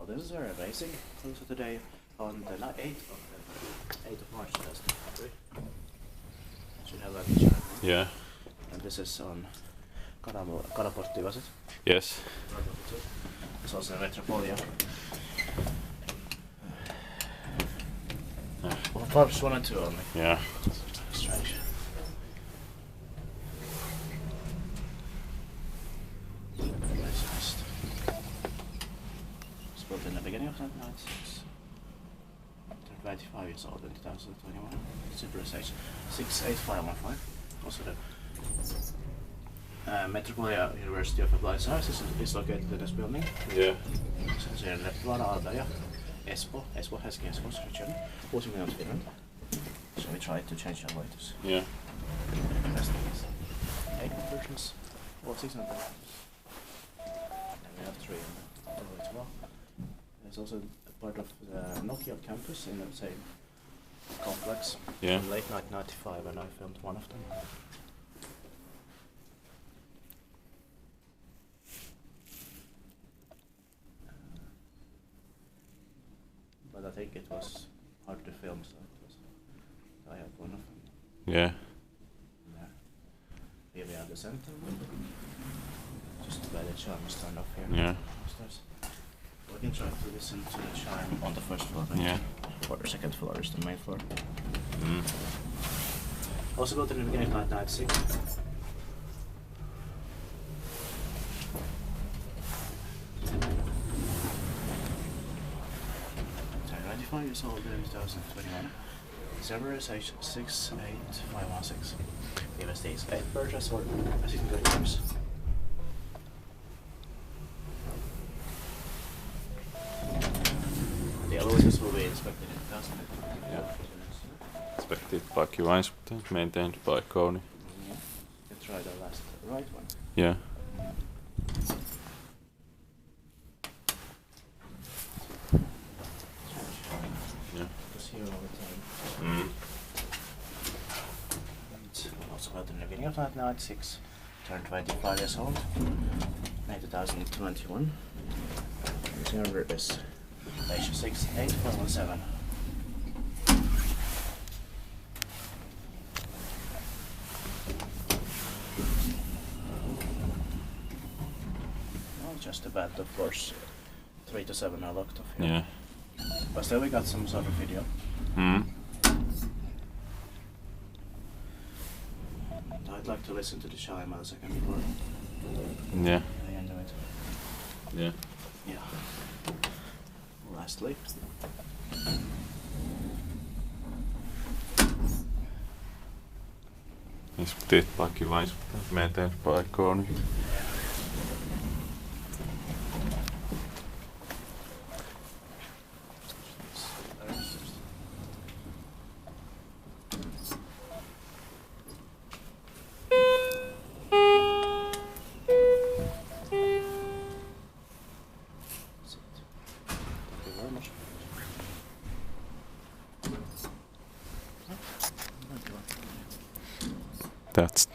this is very amazing. Also today on the 8th of March 2023. Should have a picture. Yeah. And this is on Karaportti, was it? Yes. It's also a Metropolia. Well, parts 1 and 2 only. Yeah. Strange. Modernized. It's built in the beginning of 1996. Turned 25 years old in 2021. Civilization 68515. Also the Metropolia University of Applied Sciences is located in this building. Yeah. Sen siellä Aalto ja Espoo, Helsinki, Espoo's region, 6 million Finland. So we tried to change our weights. Yeah. Rest is 8 versions, or 600 versions. And we have 3 in the as well. It's also a part of the Nokia campus in the same complex. Yeah. In late 1995, and I filmed one of them. But I think it was hard to film, so I have one of them. Yeah. There. Here we have the center. Just by the chime stand up here. Yeah. Upstairs. We can try to listen to the chime on the first floor. Yeah. Or the second floor is the main floor. Mm. Also built in the beginning of 1996. Turned 95 years old in 2021. Civilization 68516. Give these 8 purchase or assistant items. The elevators will be inspected in 2000. Yeah. Inspected by Kone, maintained by Kone. Yeah. You can try the last right one. Yeah. Yeah. Just here all the time. Mm. And also built in the beginning of 1996. Turned 25 years old. May 2021. The number is Asia 68417. Well, just a bad, of course. 3 to 7 are locked off here. Yeah. But still we got some sort of video. Mm. And I'd like to listen to the chime on the second floor. Yeah. The end of it. Yeah. Yeah. Lastly. Inspected by Kone, maintained by Kone. Thank you very much. That's